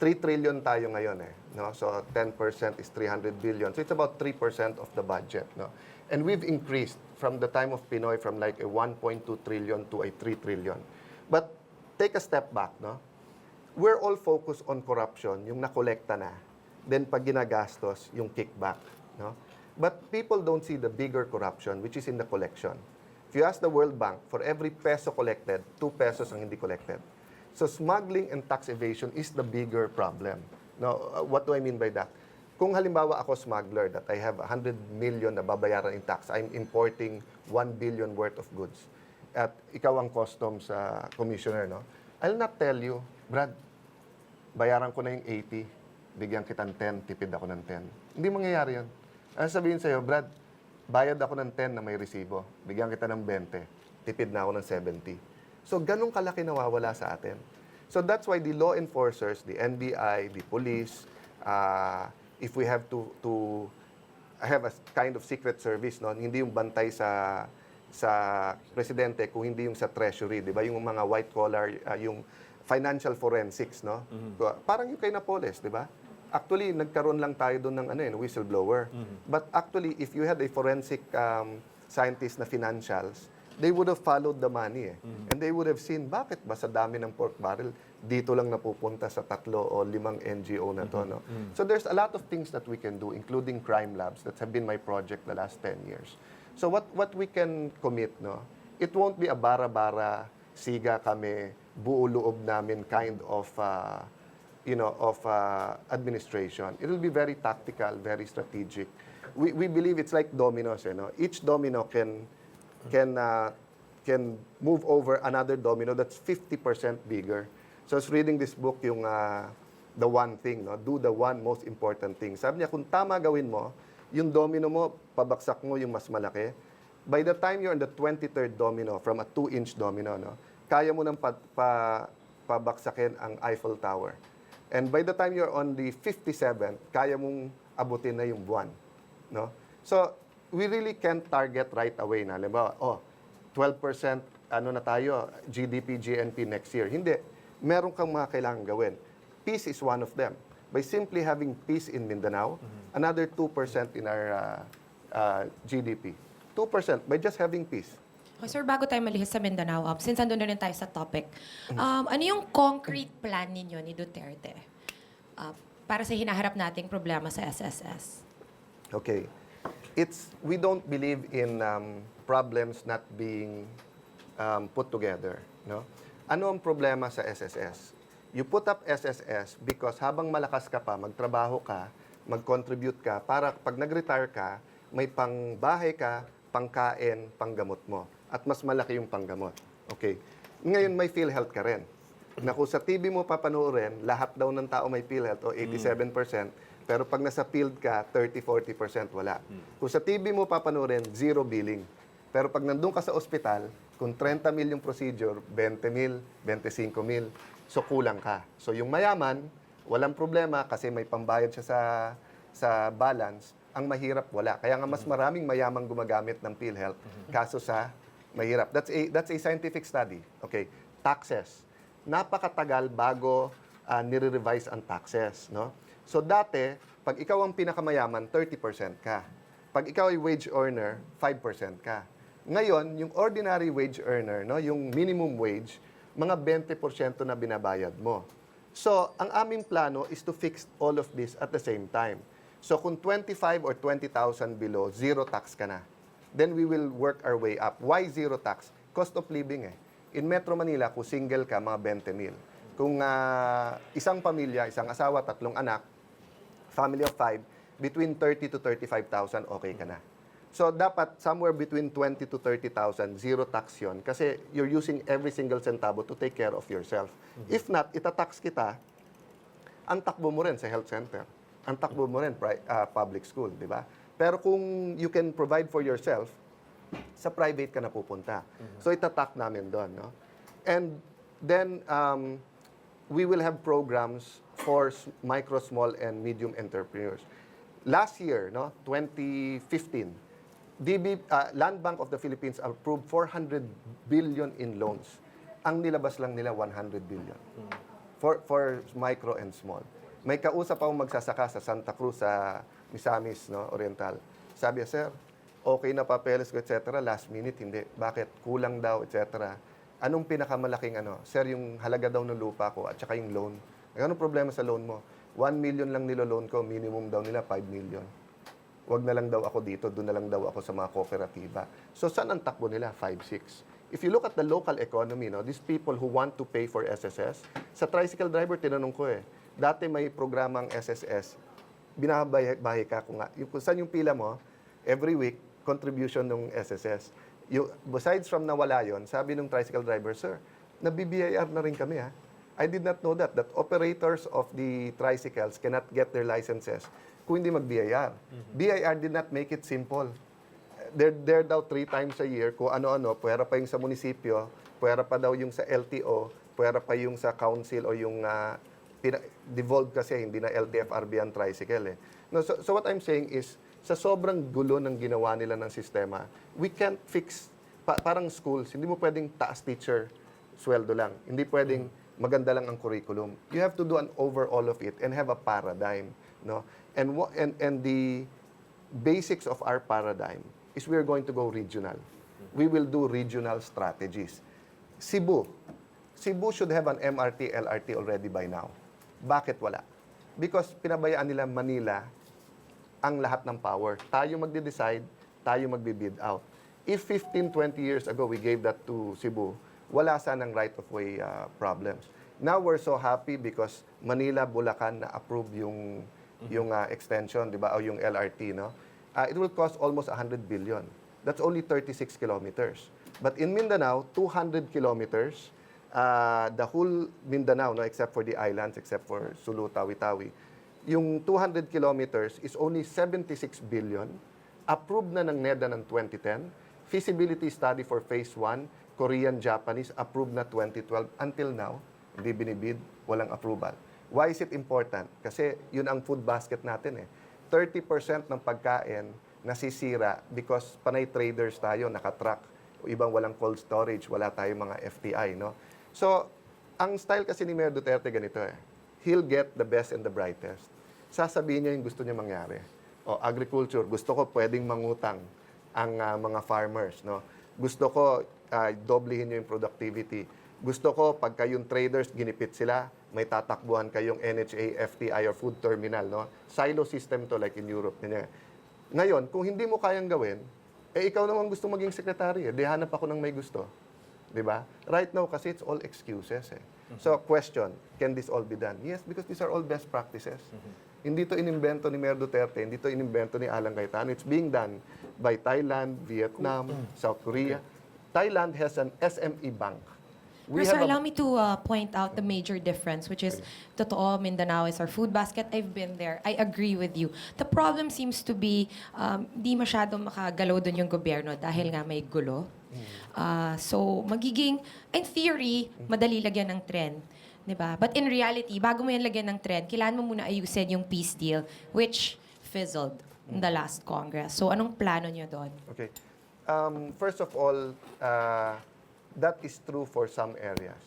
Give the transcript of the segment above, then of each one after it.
3 trillion tayo ngayon eh, no? So 10% is 300 billion. So it's about 3% of the budget, no? And we've increased from the time of Pinoy from like a 1.2 trillion to a 3 trillion. But take a step back, no? We're all focused on corruption, yung nakolekta na. Then pag ginagastos, yung kickback, no? But people don't see the bigger corruption, which is in the collection. If you ask the World Bank, for every peso collected, 2 pesos ang hindi collected. So smuggling and tax evasion is the bigger problem. Now, what do I mean by that? Kung halimbawa ako smuggler that I have 100 million na babayaran in tax, I'm importing 1 billion worth of goods. At ikaw ang customs commissioner, no? I'll not tell you, Brad, bayaran ko na yung 80, bigyan kita ng 10, tipid ako ng 10. Hindi mangyayari yun. Ano sabihin sa'yo, Brad, bayad ako ng 10 na may resibo, bigyan kita ng 20, tipid na ako ng 70. So, ganun kalaki nawawala sa atin. So, that's why the law enforcers, the NBI, the police, if we have to have a kind of secret service, no? Hindi yung bantay sa presidente, kung hindi yung sa treasury, di ba? Yung mga white collar, yung financial forensics, no? Parang yung kay Napoles, di ba? Actually, nagkaroon lang tayo doon ng whistleblower. But actually, if you had a forensic scientist na financials, they would have followed the money eh. And they would have seen, bakit ba sa dami ng pork barrel, dito lang napupunta sa 3 o 5 NGO na to, no? So there's a lot of things that we can do, including crime labs, that have been my project the last 10 years. So what we can commit, no? It won't be a bara-bara, siga kami, buo loob namin kind of administration. It will be very tactical, very strategic. We believe it's like dominoes, you know. Each domino can move over another domino that's 50% bigger. So I was reading this book, yung The One Thing, no? Do the one most important thing. Sabi niya, kung tama gawin mo, yung domino mo, pabaksak mo yung mas malaki. By the time you're on the 23rd domino, from a 2-inch domino, no? Kaya mo nang pabaksakin ang Eiffel Tower. And by the time you're on the 57th, kaya mong abutin na yung buwan. No? So, we really can't target right away na. Halimbawa, 12% na tayo, GDP, GNP next year. Hindi. Meron kang mga kailangan gawin. Peace is one of them. By simply having peace in Mindanao, another 2% in our GDP. 2% by just having peace. Okay, sir, bago tayo malihis sa Mindanao, since andun na rin tayo sa topic, ano yung concrete plan ninyo ni Duterte para sa hinaharap nating problema sa SSS? Okay. We don't believe in problems not being put together. No? Ano ang problema sa SSS? You put up SSS because habang malakas ka pa, magtrabaho ka, mag-contribute ka, para pag nag-retire ka, may pangbahay ka, pangkain, panggamot mo. At mas malaki yung panggamot. Okay. Ngayon, may PhilHealth ka rin. Na kung sa TV mo papanoorin, lahat daw ng tao may PhilHealth o 87%, pero pag nasa field ka, 30-40% wala. Kung sa TV mo papanoorin, zero billing. Pero pag nandun ka sa ospital, kung 30 mil yung procedure, 20 mil, 25 mil, so kulang ka. So yung mayaman, walang problema kasi may pambayad siya sa balance. Ang mahirap, wala. Kaya nga mas maraming mayamang gumagamit ng PhilHealth kaso sa mahirap. That's a scientific study. Okay. Taxes. Napakatagal bago nire-revise ang taxes, no? So dati, pag ikaw ang pinakamayaman, 30% ka. Pag ikaw ay wage earner, 5% ka. Ngayon, yung ordinary wage earner, no, yung minimum wage, mga 20% na binabayad mo. So, ang aming plano is to fix all of this at the same time. So, kung 25 or 20,000 below, zero tax ka na. Then we will work our way up. Why zero tax? Cost of living eh. In Metro Manila, kung single ka, mga 20 mil. Kung isang pamilya, isang asawa, 3 anak, family of 5, between 30 to 35,000, okay ka na. So, dapat somewhere between 20 to 30,000, zero tax yun. Kasi you're using every single centavo to take care of yourself. If not, itatax kita, ang takbo mo rin sa health center. Ang takbo mo rin public school, di ba? Pero kung you can provide for yourself, sa private ka na pupunta. So, itatak namin doon, no? And then, we will have programs for micro, small, and medium entrepreneurs. Last year, no, 2015, Land Bank of the Philippines approved 400 billion in loans. Ang nilabas lang nila 100 billion. for micro and small. May kausap akong magsasaka sa Santa Cruz, sa Misamis, no, Oriental. Sabi niya, sir, okay na papeles ko, etc. Last minute, hindi. Bakit? Kulang daw, etc. Anong pinakamalaking ano? Sir, yung halaga daw ng lupa ko at saka yung loan. Anong problema sa loan mo? 1 million lang nilo-loan ko, minimum daw nila 5 million. Wag na lang daw ako dito, doon na lang daw ako sa mga kooperatiba. So, saan ang takbo nila? 5, 6. If you look at the local economy, no, these people who want to pay for SSS, sa tricycle driver, tinanong ko dati may programang SSS, binabahay ka kung saan yung pila mo, every week, contribution ng SSS. Besides from nawala yon, sabi ng tricycle driver, sir, nabi-BIR na rin kami I did not know that operators of the tricycles cannot get their licenses kung hindi mag-BIR. BIR did not make it simple. They're daw 3 times a year, kung ano-ano, pwera pa yung sa munisipyo, pwera pa daw yung sa LTO, pwera pa yung sa council o yung devolved kasi, hindi na LTFRB ang tricycle No, so what I'm saying is, sa sobrang gulo ng ginawa nila ng sistema, we can't fix, parang schools, hindi mo pwedeng taas teacher, sweldo lang. Hindi pwedeng maganda lang ang curriculum. You have to do an overall of it and have a paradigm. No? And the basics of our paradigm is we're going to go regional. We will do regional strategies. Cebu should have an MRT, LRT already by now. Bakit wala? Because pinabayaan nila Manila ang lahat ng power. Tayo magde-decide, tayo magbe-bid out. If 15, 20 years ago we gave that to Cebu, wala sanang right-of-way problems. Now we're so happy because Manila, Bulacan na-approve yung extension, di ba? O yung LRT, no? It will cost almost 100 billion. That's only 36 kilometers. But in Mindanao, 200 kilometers, the whole Mindanao, no, except for the islands, except for Sulu, Tawi-Tawi, yung 200 kilometers is only 76 billion. Approved na ng NEDA ng 2010. Feasibility study for phase 1, Korean, Japanese, approved na 2012. Until now, hindi binibid, walang approval. Why is it important? Kasi yun ang food basket natin 30% ng pagkain nasisira because panay traders tayo, nakatrack. O ibang walang cold storage, wala tayong mga FTI, no? So, ang style kasi ni Mayor Duterte ganito He'll get the best and the brightest. Sasabihin niya yung gusto niya mangyari. O, agriculture, gusto ko pwedeng mangutang ang mga farmers, no? Gusto ko doblehin niyo yung productivity. Gusto ko pag kayong traders ginipit sila, may tatakbuhan kayong NHA, FTI or food terminal, no? Silo system to like in Europe. Ganyan. Ngayon, kung hindi mo kayang gawin, ikaw naman gusto maging sekretary. Di hanap ako ng may gusto. Di ba? Right now, kasi it's all excuses So, question, can this all be done? Yes, because these are all best practices. Hindi to inimbento ni Mayor Duterte, hindi to inimbento ni Alan Cayetano. It's being done by Thailand, Vietnam, South Korea. Thailand has an SME bank. Sir, allow me to point out the major difference, which is, totoo, Mindanao is our food basket. I've been there. I agree with you. The problem seems to be, di masyadong makagalaw doon yung gobyerno dahil nga may gulo. So, magiging, in theory, madali lagyan ng trend. Diba? But in reality, bago mo yan lagyan ng trend, kailangan mo muna ayusin yung peace deal, which fizzled in the last Congress. So, anong plano nyo doon? Okay. First of all, that is true for some areas.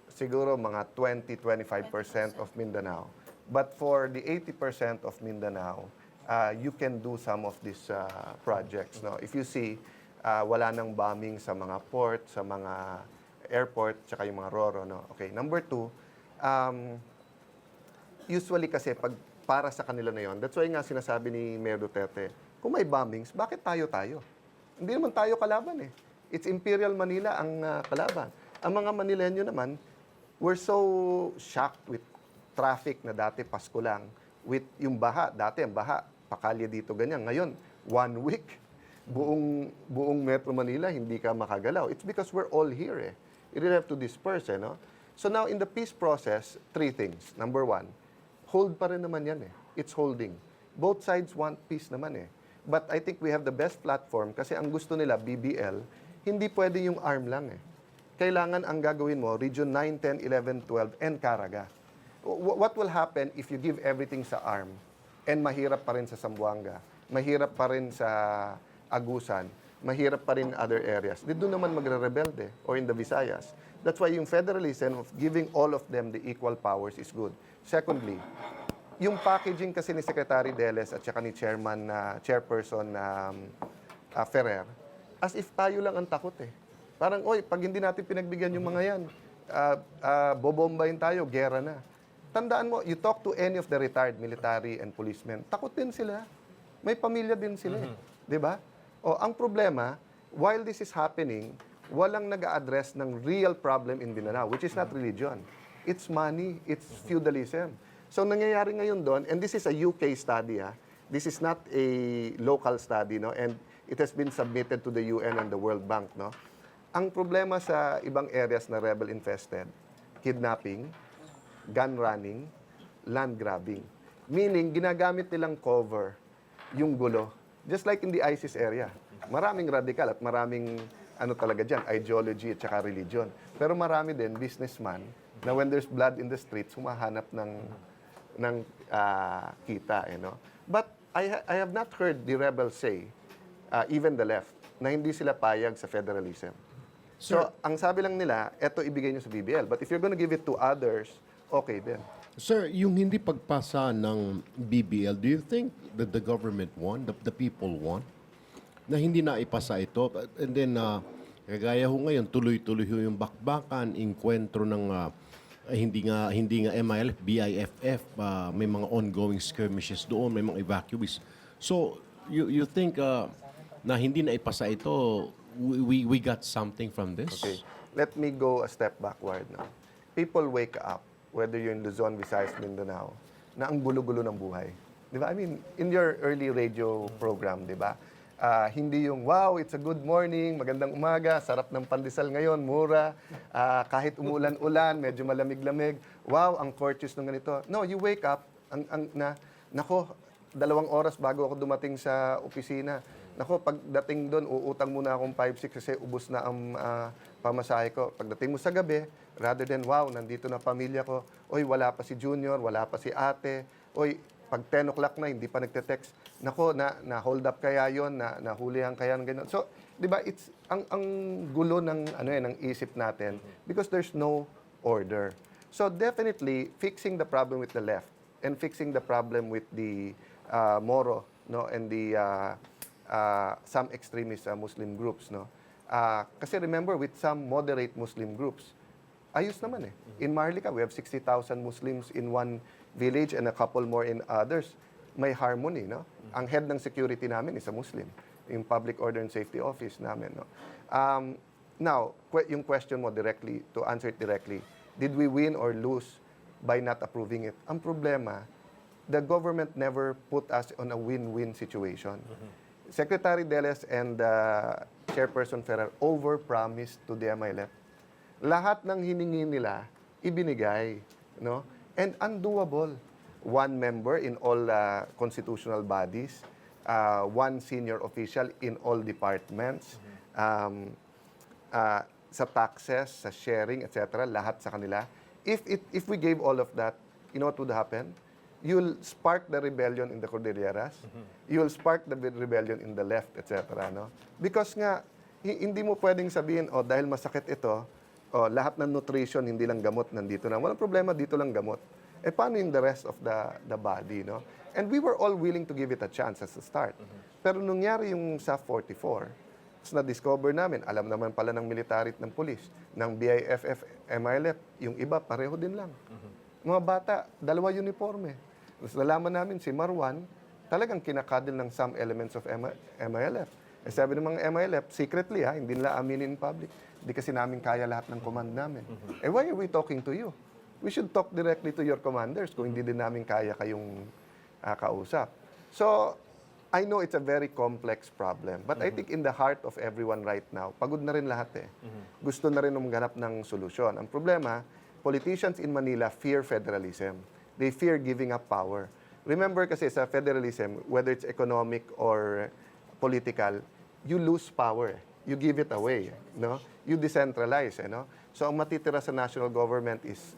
Siguro mga 20-25% of Mindanao. But for the 80% of Mindanao, you can do some of these projects. No? If you see, wala nang bombing sa mga port, sa mga airport, tsaka yung mga roro. No? Okay. Number 2, usually kasi pag para sa kanila na yon, that's why nga sinasabi ni Mayor Duterte, kung may bombings, bakit tayo? Hindi naman tayo kalaban It's Imperial Manila ang kalaban. Ang mga Manileño naman, we're so shocked with traffic na dati Pasko lang, with yung baha, dati ang baha, pakalye dito ganyan. Ngayon, 1 week, buong Metro Manila, hindi ka makagalaw. It's because we're all here You really have to disperse no? So now, in the peace process, 3 things. Number 1, hold pa rin naman yan It's holding. Both sides want peace naman But I think we have the best platform kasi ang gusto nila, BBL, hindi pwede yung arm lang Kailangan ang gagawin mo, Region 9, 10, 11, 12, and Caraga. What will happen if you give everything sa arm and mahirap pa rin sa Zamboanga, mahirap pa rin sa Agusan, mahirap pa rin other areas. Di doon naman magre-rebelde or in the Visayas. That's why yung federalism of giving all of them the equal powers is good. Secondly, yung packaging kasi ni Secretary Deles at saka ni Chairperson Ferrer, as if tayo lang ang takot eh. Parang, oy, pag hindi natin pinagbigyan yung mga yan, bobombahin tayo, gera na. Tandaan mo, you talk to any of the retired military and policemen, takot din sila. May pamilya din sila. Di ba? O, ang problema, while this is happening, walang nag-a-address ng real problem in Mindanao, which is not religion. It's money, it's feudalism. So, nangyayari ngayon doon, and this is a UK study, this is not a local study, no? And it has been submitted to the UN and the World Bank, no? Ang problema sa ibang areas na rebel-infested, kidnapping, gun running, land grabbing. Meaning, ginagamit nilang cover yung gulo. Just like in the ISIS area. Maraming radical at maraming talaga dyan, ideology at saka religion. Pero marami din businessman na when there's blood in the streets, humahanap ng kita. No? But I have not heard the rebels say, even the left, na hindi sila payag sa federalism. So, ang sabi lang nila, eto ibigay nyo sa BBL. But if you're gonna give it to others, okay din. Sir, yung hindi pagpasa ng BBL, do you think that the government won, the people won, na hindi na ipasa ito? And then, kagaya ho ngayon, tuloy-tuloy ho yung bakbakan, inkwentro ng hindi nga MILF, BIFF, may mga ongoing skirmishes doon, may mga evacuees. So, you think na hindi na ipasa ito, we got something from this? Okay. Let me go a step backward now. People wake up, whether you're in Luzon, Visayas, Mindanao, na ang gulo-gulo ng buhay. Di ba? I mean, in your early radio program, di ba? Hindi yung, wow, it's a good morning, magandang umaga, sarap ng pandesal ngayon, mura, kahit umulan-ulan, medyo malamig-lamig, wow, ang courteous ng ganito. No, you wake up, nako, 2 oras bago ako dumating sa opisina. Nako, pagdating doon, uutang muna akong 5-6 kasi ubos na ang pamasahe ko. Pagdating mo sa gabi, rather than, wow, nandito na pamilya ko, oy, wala pa si Junior, wala pa si ate, oy, pag 10 o'clock na, hindi pa nagte-text, nako, na-hold up kaya yon, nahulihan kaya ng ganyan. So, di ba, it's, ang gulo ng, ng isip natin because there's no order. So, definitely, fixing the problem with the left and fixing the problem with the Moro, no, and the some extremist Muslim groups, no? Kasi remember, with some moderate Muslim groups, ayos naman eh. In Maharlika, we have 60,000 Muslims in one village and a couple more in others. May harmony, no? Ang head ng security namin is a Muslim, yung Public Order and Safety Office namin, no? Now, yung question mo directly, to answer it directly, did we win or lose by not approving it? Ang problema, the government never put us on a win-win situation. Secretary Deles and Chairperson Ferrer overpromised to the MILF. Lahat ng hiningi nila, ibinigay, no? And undoable. 1 member in all constitutional bodies, 1 senior official in all departments, sa taxes, sa sharing, etc., lahat sa kanila. If we gave all of that, you know what would happen? You'll spark the rebellion in the Cordilleras. You'll spark the rebellion in the left, etc. No? Because nga, hindi mo pwedeng sabihin, dahil masakit ito, lahat ng nutrition, hindi lang gamot, nandito na. Walang problema, dito lang gamot. Paano yung the rest of the body, no? And we were all willing to give it a chance as a start. Pero nangyari yung sa 44, na-discover namin, alam naman pala ng military at ng police, ng BIFF, MILF, yung iba, pareho din lang. Mga bata, 2 uniforme. Tapos nalaman namin si Marwan, talagang kinakadil ng some elements of MILF. Sabi ng mga MILF, secretly hindi nila aminin in public. Hindi kasi namin kaya lahat ng command namin. Why are we talking to you? We should talk directly to your commanders kung hindi din namin kaya kayong kausap. So, I know it's a very complex problem. But I think in the heart of everyone right now, pagod na rin lahat eh. Gusto na rin maghanap ng solusyon. Ang problema, politicians in Manila fear federalism. They fear giving up power. Remember kasi sa federalism, whether it's economic or political, you lose power. You give it away. No? You decentralize. No? So ang matitira sa national government is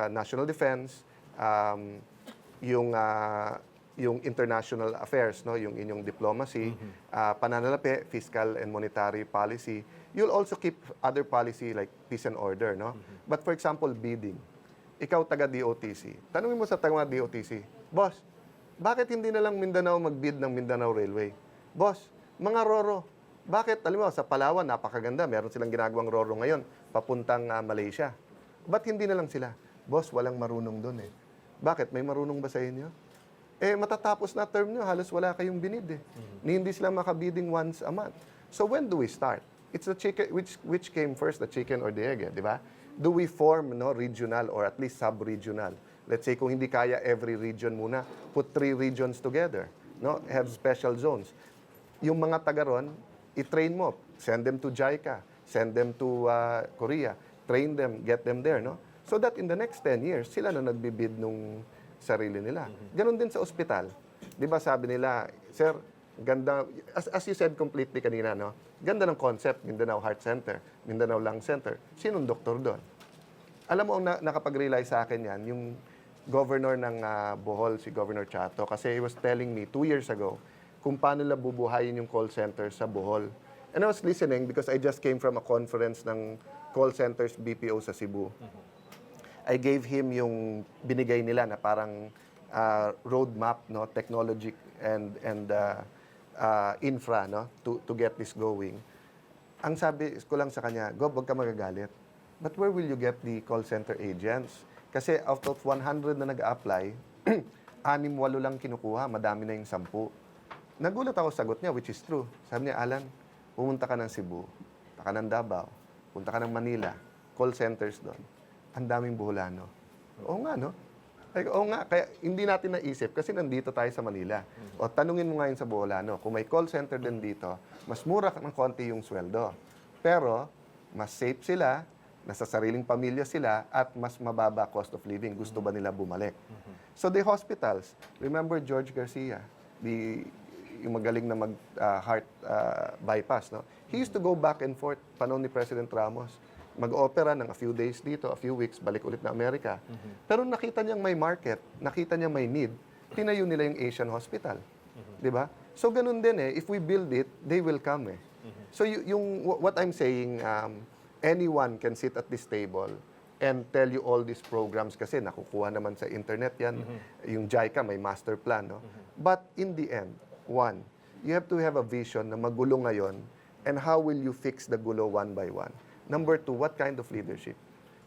national defense, yung yung international affairs, no, yung inyong diplomacy, pananalapi, fiscal and monetary policy. You'll also keep other policy like peace and order, no? But for example, bidding. Ikaw taga DOTC. Tanungin mo sa taga DOTC, boss, bakit hindi na lang Mindanao mag-bid ng Mindanao Railway? Boss, mga Roro, bakit, alam mo, sa Palawan, napakaganda, meron silang ginagawang Roro ngayon, papuntang Malaysia. Ba't hindi na lang sila? Boss, walang marunong doon eh. Bakit? May marunong ba sa inyo? Eh, matatapos na term nyo, halos wala kayong binid eh. Ni hindi sila makabidding once a month. So when do we start? It's the chicken, which came first, the chicken or the egg, eh, di ba? Do we form regional or at least sub-regional? Let's say kung hindi kaya every region muna, put 3 regions together, no? Have special zones. Yung mga taga ron, i-train mo, send them to JICA, send them to Korea, train them, get them there, no? So that in the next 10 years, sila na nagbibid nung sarili nila. Ganon din sa ospital. Di ba sabi nila, sir, ganda, as you said completely kanina, no? Ganda ng concept, Mindanao Heart Center, Mindanao Lung Center. Sinong doktor doon? Alam mo, ang nakapag-realize sa akin yan, yung governor ng Bohol, si Governor Chato, kasi he was telling me 2 years ago kung paano nila bubuhayin yung call center sa Bohol. And I was listening because I just came from a conference ng call centers BPO sa Cebu. I gave him yung binigay nila na parang roadmap, no, technology and infra, no, to get this going. Ang sabi ko lang sa kanya, Gob, wag ka magagalit. But where will you get the call center agents? Kasi out of 100 na nag-a-apply, 6-8 lang kinukuha, madami na yung 10. Nagulat ako sa sagot niya, which is true. Sabi niya, Alan, pumunta ka ng Cebu, punta ka ng Davao, punta ka ng Manila, call centers doon. Ang daming Boholano. Oo nga, no? Like, oo nga, kaya hindi natin naisip kasi nandito tayo sa Manila. O tanungin mo ngayon sa Boholano, kung may call center din dito, mas mura ng konti yung sweldo. Pero, mas safe sila, nasa sariling pamilya sila, at mas mababa cost of living. Gusto ba nila bumalik? So the hospitals, remember George Garcia, yung magaling na heart bypass, no? He used to go back and forth, panahon ni President Ramos, mag-opera ng a few days dito, a few weeks, balik ulit na Amerika. Pero nakita niyang may market, nakita niya may need, tinayo nila yung Asian Hospital. Di ba? So ganun din eh, if we build it, they will come eh. So what I'm saying, anyone can sit at this table and tell you all these programs kasi nakukuha naman sa internet yan. Yung JICA may master plan, no? But in the end, one, you have to have a vision na magulo ngayon and how will you fix the gulo one by one? Number 2, what kind of leadership?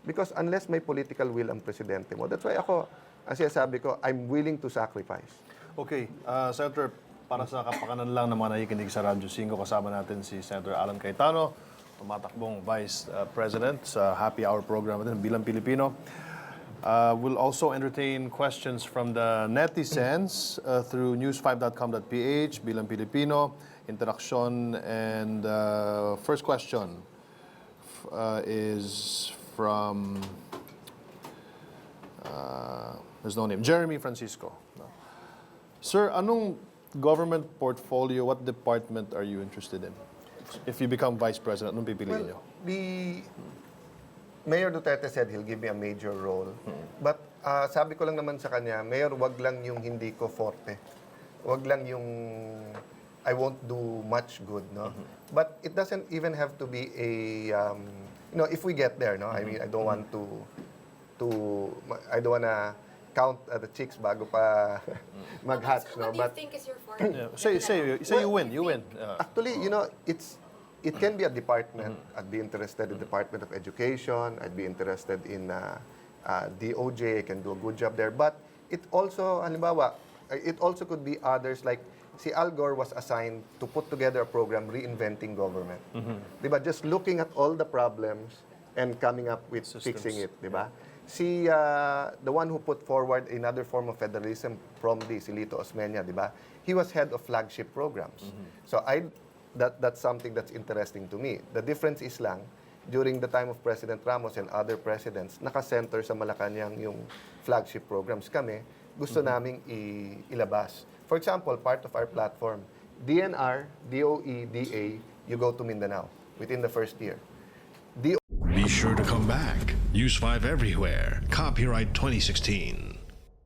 Because unless may political will ang presidente mo, that's why ako, ang sinasabi ko, I'm willing to sacrifice. Okay, Senator, para sa kapakanan lang ng mga nakikinig sa Radyo 5, kasama natin si Senator Alan Cayetano, tumatakbong Vice President sa Happy Hour program natin bilang Pilipino. We'll also entertain questions from the netizens through news5.com.ph bilang Pilipino, interaction, and first question is from, there's no name, Jeremy Francisco. No. Sir, anong government portfolio, what department are you interested in? If you become Vice President, anong pipiliin nyo? The Mayor Duterte said he'll give me a major role. But sabi ko lang naman sa kanya, Mayor, wag lang yung hindi ko forte. Wag lang yung I won't do much good, no? But it doesn't even have to be a, if we get there, no? I mean, I don't want to count the chicks bago pa mag-hatch, no? What do you think is your forte? Yeah. Say you win. Actually, it can be a department. I'd be interested in Department of Education. I'd be interested in DOJ. I can do a good job there. But it also, halimbawa, it also could be others like si Al Gore was assigned to put together a program reinventing government. Diba? Just looking at all the problems and coming up with fixing it. Diba? Si, the one who put forward another form of federalism, Promdi, si Lito Osmeña, diba? He was head of flagship programs. So that's something that's interesting to me. The difference is lang, during the time of President Ramos and other presidents, naka-center sa Malacanang yung flagship programs. Kami, gusto naming ilabas. For example, part of our platform, DNR, DOE, DA, you go to Mindanao within the first year. Be sure to come back. Use 5 everywhere. Copyright 2016.